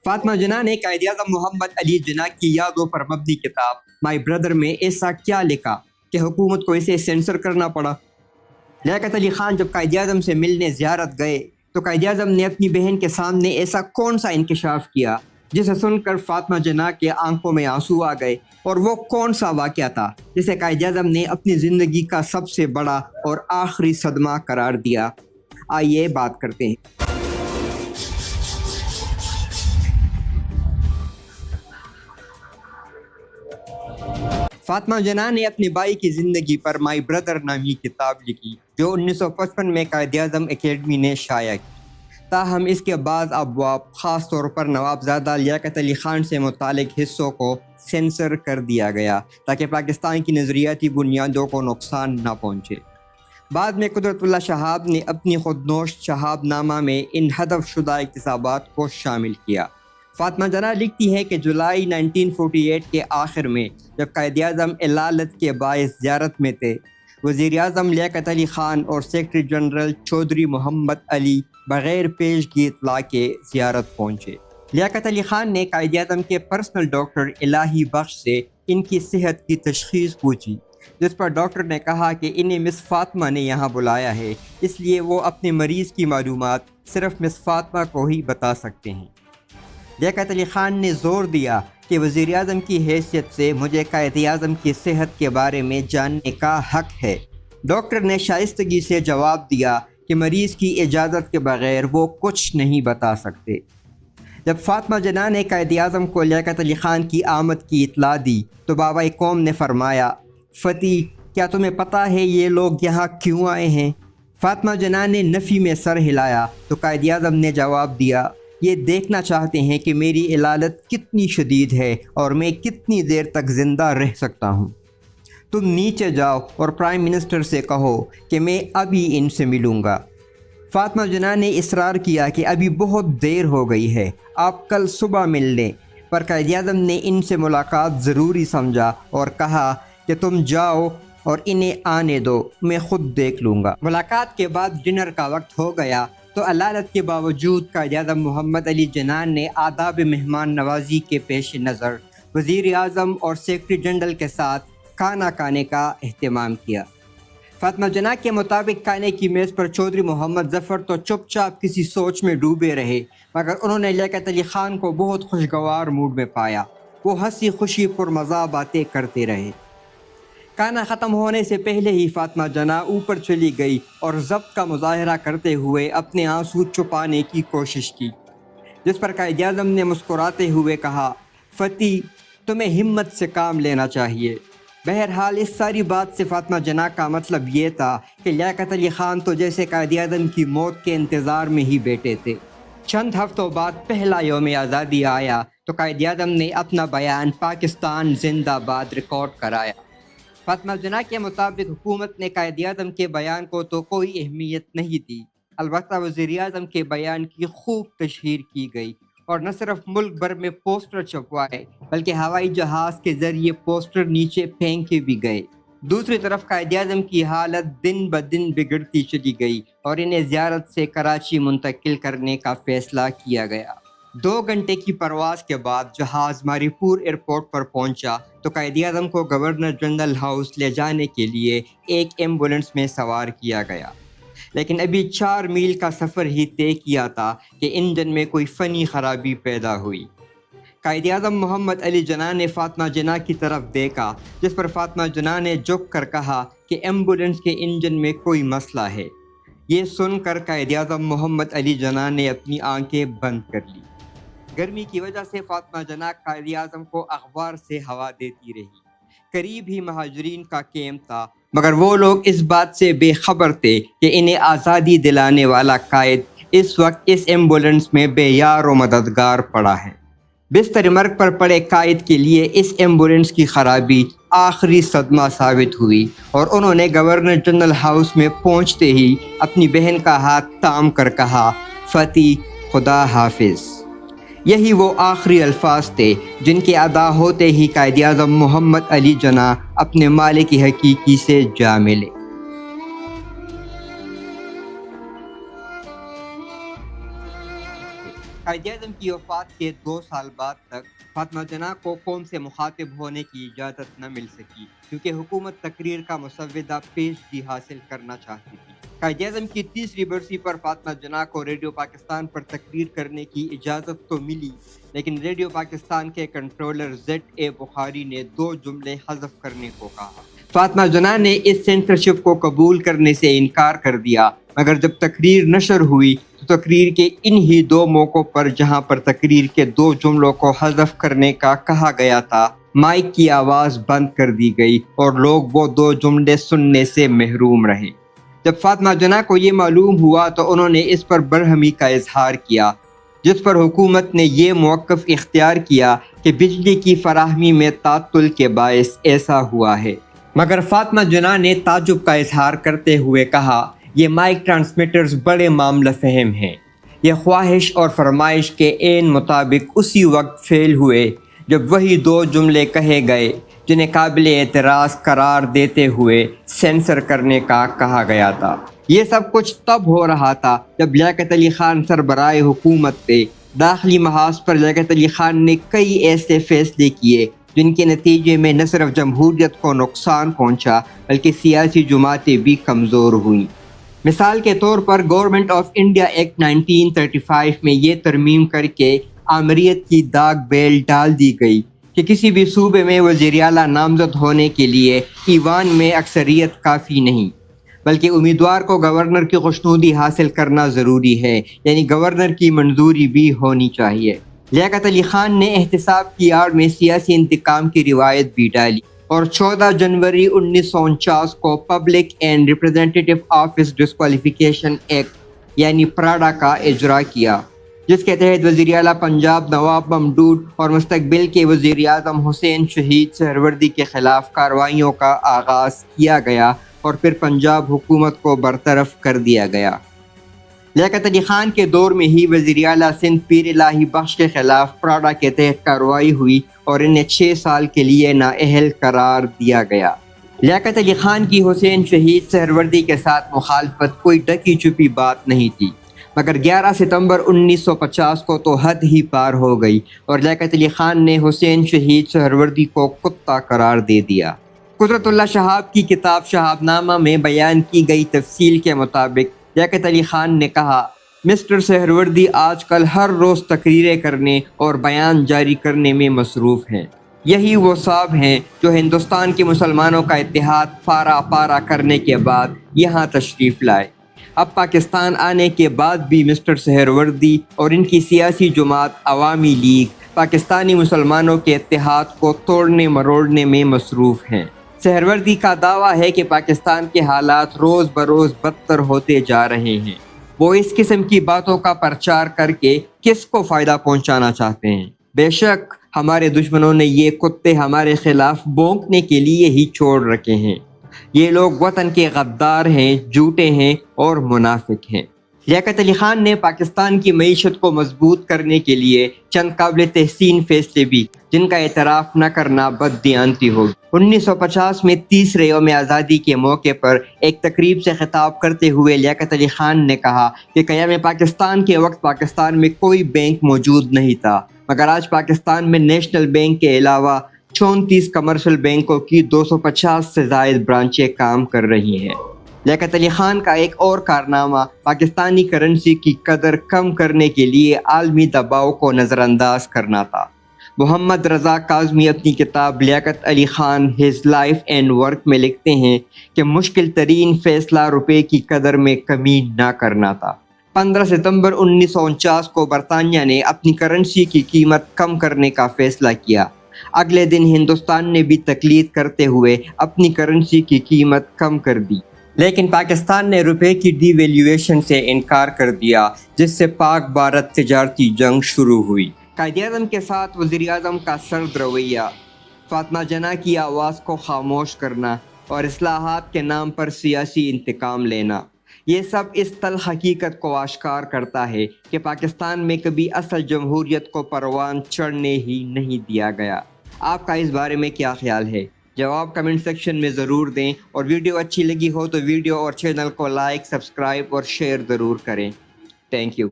फातिमा जिन्ना ने कायद-ए-आज़म मोहम्मद अली जिन्ना की यादों पर मबनी किताब माई ब्रदर में ऐसा क्या लिखा कि हुकूमत को इसे सेंसर करना पड़ा। लियाकत अली खान जब कायद-ए-आज़म से मिलने ज़ियारत गए तो कायद-ए-आज़म ने अपनी बहन के सामने ऐसा कौन सा इंकशाफ किया जिसे सुनकर फातिमा जिन्ना के आंखों में आंसू आ गए, और वो कौन सा वाक़या था जिसे कायद-ए-आज़म ने अपनी ज़िंदगी का सबसे बड़ा और आखिरी सदमा करार दिया। आइए बात करते हैं। फातिमा जिन्ना ने अपने भाई की ज़िंदगी पर माई ब्रदर नामी किताब लिखी जो 1955 में कायद-ए-आज़म एकेडमी ने शाया की। ताहम इसके बाद अबवाब ख़ास तौर पर नवाबज़ादा लियाकत अली ख़ान से मुतालिक हिस्सों को सेंसर कर दिया गया ताकि पाकिस्तान की नज़रियाती बुनियादों को नुकसान न पहुँचे। बाद में कुदरतुल्लाह शहाब ने अपनी खुदनोश शहाबनामा में इन हदफ शुदा इक्तिसाबात को शामिल किया। फातिमा जिन्ना लिखती है कि जुलाई 1948 के आखिर में जब कायद-ए-आज़म इलालत के बाइस ज़ियारत में थे, वज़ीर-ए-आज़म लियाकत अली ख़ान और सेक्रेटरी जनरल चौधरी मोहम्मद अली बग़ैर पेशगी इत्तला के ज़ियारत पहुँचे। लियाकत अली ख़ान ने कायद-ए-आज़म के पर्सनल डॉक्टर इलाही बख्श से इनकी सेहत की तशख़ीस पूछी, जिस पर डॉक्टर ने कहा कि इन्हें मिस फातिमा ने यहाँ बुलाया है, इसलिए वो अपने मरीज़ की मालूमात सिर्फ़ मिस फातिमा को ही बता सकते हैं। लियाकत अली ख़ान ने ज़ोर दिया कि वज़ीर-ए-आज़म की हैसियत से मुझे कायद-ए-आज़म की सेहत के बारे में जानने का हक़ है। डॉक्टर ने शाइस्तगी से जवाब दिया कि मरीज़ की इजाज़त के बग़ैर वो कुछ नहीं बता सकते। जब फातिमा जिन्ना ने कायद-ए-आज़म को लियाकत अली ख़ान की आमद की इत्तला दी तो बाबा कौम ने फरमाया, फ़ती, क्या तुम्हें पता है ये लोग यहाँ क्यों आए हैं? फातिमा जिन्ना ने नफ़ी में सर हिलाया तो कायद-ए-आज़म ने जवाब दिया, ये देखना चाहते हैं कि मेरी इलालत कितनी शदीद है और मैं कितनी देर तक ज़िंदा रह सकता हूँ। तुम नीचे जाओ और प्राइम मिनिस्टर से कहो कि मैं अभी इनसे मिलूँगा। फातिमा जिन्ना ने इसरार किया कि अभी बहुत देर हो गई है, आप कल सुबह मिल लें, पर कायद-ए-आज़म ने इनसे मुलाकात ज़रूरी समझा और कहा कि तुम जाओ और इन्हें आने दो, मैं ख़ुद देख लूँगा। मुलाकात के बाद डिनर का वक्त हो गया तो अलालत के बावजूद कायद-ए-आज़म मोहम्मद अली जिन्ना ने आदाब मेहमान नवाजी के पेश नज़र वज़ीर-ए-आज़म और सेक्रेटरी जनरल के साथ खाना खाने का अहतमाम किया। फातिमा जिन्ना के मुताबिक खाने की मेज़ पर चौधरी मोहम्मद ज़फ़र तो चुपचाप किसी सोच में डूबे रहे, मगर उन्होंने लियाकत अली ख़ान को बहुत खुशगवार मूड में पाया। वो हंसी खुशी पुरमज़ा बातें करते रहे। खाना ख़त्म होने से पहले ही फातिमा जिन्ना ऊपर चली गई और ज़ब्त का मुज़ाहरा करते हुए अपने आंसू छुपाने की कोशिश की, जिस पर कायद-ए-आज़म ने मुस्कुराते हुए कहा, फ़ती, तुम्हें हिम्मत से काम लेना चाहिए। बहरहाल इस सारी बात से फातिमा जिन्ना का मतलब ये था कि लियाकत अली ख़ान तो जैसे कायद-ए-आज़म की मौत के इंतज़ार में ही बैठे थे। चंद हफ्तों बाद पहला यौम आज़ादी आया तो कायद-ए-आज़म ने अपना बयान पाकिस्तान जिंदाबाद रिकॉर्ड कराया। फातिमा जिन्ना के मुताबिक हुकूमत ने कायद-ए-आज़म के बयान को तो कोई अहमियत नहीं दी, अलबत्ता वज़ीर-ए-आज़म के बयान की खूब तशहीर की गई और न सिर्फ मुल्क भर में पोस्टर छपवाए बल्कि हवाई जहाज़ के ज़रिए पोस्टर नीचे फेंके भी गए। दूसरी तरफ कायद-ए-आज़म की हालत दिन ब दिन बिगड़ती चली गई और इन्हें ज़ियारत से कराची मुंतकिल करने का फ़ैसला किया गया। 2 घंटे की परवाज़ के बाद जहाज़ मारीपुर एयरपोर्ट पर पहुंचा तो कायद-ए-आज़म को गवर्नर जनरल हाउस ले जाने के लिए एक एम्बुलेंस में सवार किया गया, लेकिन अभी 4 मील का सफ़र ही तय किया था कि इंजन में कोई फ़नी ख़राबी पैदा हुई। कायद-ए-आज़म मोहम्मद अली जिन्ना ने फातिमा जिन्ना की तरफ देखा, जिस पर फातिमा जिन्ना ने झुक कर कहा कि एम्बुलेंस के इंजन में कोई मसला है। ये सुनकर कायद-ए-आज़म मोहम्मद अली जिन्ना ने अपनी आंखें बंद कर ली। गर्मी की वजह से फातिमा जिन्ना कायद-ए-आज़म को अखबार से हवा देती रही। करीब ही महाजरीन का कैंप था, मगर वो लोग इस बात से बेखबर थे कि इन्हें आज़ादी दिलाने वाला कायद इस वक्त इस एम्बुलेंस में बेयार व मददगार पड़ा है। बिस्तर मर्ग पर पड़े कायद के लिए इस एम्बुलेंस की खराबी आखिरी सदमा साबित हुई और उन्होंने गवर्नर जनरल हाउस में पहुंचते ही अपनी बहन का हाथ थाम कर कहा, फ़ती, खुदा हाफिज़। यही वो आखिरी अल्फाज थे जिनके अदा होते ही कायद-ए-आज़म मोहम्मद अली जिन्ना अपने मालिक हकीकी से जा मिले। قائد اعظم کی وفات کے 2 سال بعد تک فاطمہ جناح کو قوم سے مخاطب ہونے کی اجازت نہ مل سکی کیونکہ حکومت تقریر کا مسودہ پیشگی حاصل کرنا چاہتی تھی۔ قائد اعظم کی 30ویں برسی پر فاطمہ جناح کو ریڈیو پاکستان پر تقریر کرنے کی اجازت تو ملی، لیکن ریڈیو پاکستان کے کنٹرولر ZA بخاری نے 2 جملے حذف کرنے کو کہا۔ فاطمہ جناح نے اس سینسرشپ کو قبول کرنے سے انکار کر دیا، مگر جب تقریر نشر ہوئی تو تقریر کے انہی 2 موقعوں پر جہاں پر تقریر کے 2 جملوں کو حذف کرنے کا کہا گیا تھا، مائک کی آواز بند کر دی گئی اور لوگ وہ 2 جملے سننے سے محروم رہے۔ جب فاطمہ جناح کو یہ معلوم ہوا تو انہوں نے اس پر برہمی کا اظہار کیا، جس پر حکومت نے یہ موقف اختیار کیا کہ بجلی کی فراہمی میں تعطل کے باعث ایسا ہوا ہے۔ مگر فاطمہ جناح نے تعجب کا اظہار کرتے ہوئے کہا، یہ مائک ٹرانسمیٹرز بڑے معاملہ فہم ہیں، یہ خواہش اور فرمائش کے عین مطابق اسی وقت فعل ہوئے جب وہی 2 جملے کہے گئے جنہیں قابل اعتراض قرار دیتے ہوئے سینسر کرنے کا کہا گیا تھا۔ یہ سب کچھ تب ہو رہا تھا جب لیاقت علی خان سربراہ حکومت تھے۔ داخلی محاذ پر لیاقت علی خان نے کئی ایسے فیصلے کیے جن کے نتیجے میں نہ صرف جمہوریت کو نقصان پہنچا بلکہ سیاسی جماعتیں بھی کمزور ہوئیں۔ مثال کے طور پر گورنمنٹ آف انڈیا ایکٹ 1935 میں یہ ترمیم کر کے آمریت کی داغ بیل ڈال دی گئی کہ کسی بھی صوبے میں وزیر اعلیٰ نامزد ہونے کے لیے ایوان میں اکثریت کافی نہیں، بلکہ امیدوار کو گورنر کی خوشنودی حاصل کرنا ضروری ہے، یعنی گورنر کی منظوری بھی ہونی چاہیے۔ لیاقت علی خان نے احتساب کی آڑ میں سیاسی انتقام کی روایت بھی ڈالی اور 14 جنوری 1949 کو public and representative office disqualification act یعنی پراڈا کا اجرا کیا، جس کے تحت وزیر اعلیٰ پنجاب نواب ممدود اور مستقبل کے وزیر اعظم حسین شہید سہروردی کے خلاف کارروائیوں کا آغاز کیا گیا اور پھر پنجاب حکومت کو برطرف کر دیا گیا۔ لیاقت علی خان کے دور میں ہی وزیر اعلیٰ سندھ پیر الہی بخش کے خلاف پراڈا کے تحت کارروائی ہوئی اور انہیں 6 سال کے لیے نااہل قرار دیا گیا۔ لیاقت علی خان کی حسین شہید سہروردی کے ساتھ مخالفت کوئی ڈکی چھپی بات نہیں تھی، مگر 11 ستمبر 1950 کو تو حد ہی پار ہو گئی اور لیاقت علی خان نے حسین شہید سہروردی کو کتا قرار دے دیا۔ قدرت اللہ شہاب کی کتاب شہاب نامہ میں بیان کی گئی تفصیل کے مطابق لیاقت علی خان نے کہا، مسٹر سہروردی آج کل ہر روز تقریریں کرنے اور بیان جاری کرنے میں مصروف ہیں۔ یہی وہ صاحب ہیں جو ہندوستان کے مسلمانوں کا اتحاد پارا پارا کرنے کے بعد یہاں تشریف لائے۔ اب پاکستان آنے کے بعد بھی مسٹر سہروردی اور ان کی سیاسی جماعت عوامی لیگ پاکستانی مسلمانوں کے اتحاد کو توڑنے مروڑنے میں مصروف ہیں۔ سہروردی کا دعویٰ ہے کہ پاکستان کے حالات روز بروز بدتر ہوتے جا رہے ہیں۔ وہ اس قسم کی باتوں کا پرچار کر کے کس کو فائدہ پہنچانا چاہتے ہیں؟ بے شک ہمارے دشمنوں نے یہ کتے ہمارے خلاف بونکنے کے لیے ہی چھوڑ رکھے ہیں۔ یہ لوگ وطن کے غدار ہیں، جھوٹے ہیں اور منافق ہیں۔ لیاقت علی خان نے پاکستان کی معیشت کو مضبوط کرنے کے لیے چند قابل تحسین فیصلے بھی جن کا اعتراف نہ کرنا بددیانتی ہوگی۔ 1950 میں 30 یوم آزادی کے موقع پر ایک تقریب سے خطاب کرتے ہوئے لیاقت علی خان نے کہا کہ قیام پاکستان کے وقت پاکستان میں کوئی بینک موجود نہیں تھا، مگر آج پاکستان میں نیشنل بینک کے علاوہ 34 کمرشل بینکوں کی 250 سے زائد برانچیں کام کر رہی ہیں۔ لیاقت علی خان کا ایک اور کارنامہ پاکستانی کرنسی کی قدر کم کرنے کے لیے عالمی دباؤ کو نظر انداز کرنا تھا۔ محمد رضا کاظمی اپنی کتاب Liaquat Ali Khan his life and work میں لکھتے ہیں کہ مشکل ترین فیصلہ روپے کی قدر میں کمی نہ کرنا تھا۔ 15 ستمبر 1949 کو برطانیہ نے اپنی کرنسی کی قیمت کم کرنے کا فیصلہ کیا۔ اگلے دن ہندوستان نے بھی تقلید کرتے ہوئے اپنی کرنسی کی قیمت کم کر دی، لیکن پاکستان نے روپے کی ڈی ویلیویشن سے انکار کر دیا، جس سے پاک بھارت تجارتی جنگ شروع ہوئی۔ قائد اعظم کے ساتھ وزیر اعظم کا سرد رویہ، فاطمہ جناح کی آواز کو خاموش کرنا اور اصلاحات کے نام پر سیاسی انتقام لینا، یہ سب اس تلخ حقیقت کو آشکار کرتا ہے کہ پاکستان میں کبھی اصل جمہوریت کو پروان چڑھنے ہی نہیں دیا گیا۔ آپ کا اس بارے میں کیا خیال ہے؟ جواب کمنٹ سیکشن میں ضرور دیں، اور ویڈیو اچھی لگی ہو تو ویڈیو اور چینل کو لائک، سبسکرائب اور شیئر ضرور کریں۔ Thank you.